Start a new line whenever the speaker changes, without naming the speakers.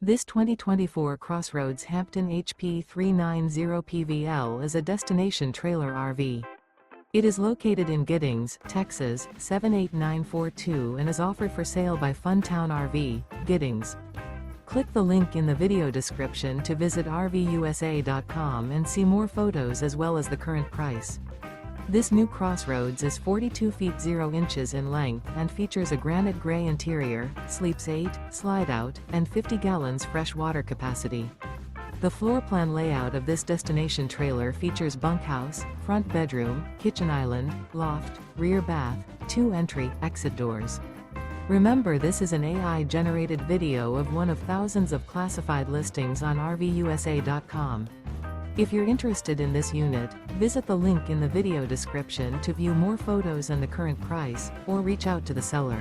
This 2024 CrossRoads Hampton HP390PVL is a destination trailer RV. It is located in Giddings, Texas, 78942 and is offered for sale by Funtown RV, Giddings. Click the link in the video description to visit RVUSA.com and see more photos as well as the current price. This new CrossRoads is 42 feet 0 inches in length and features a granite gray interior, sleeps 8, Slideout, and 50 gallons fresh water capacity. The floor plan layout of this destination trailer features bunkhouse, front bedroom, kitchen island, loft, rear bath, 2 entry/exit doors. Remember, this is an AI-generated video of one of thousands of classified listings on RVUSA.com. If you're interested in this unit, visit the link in the video description to view more photos and the current price, or reach out to the seller.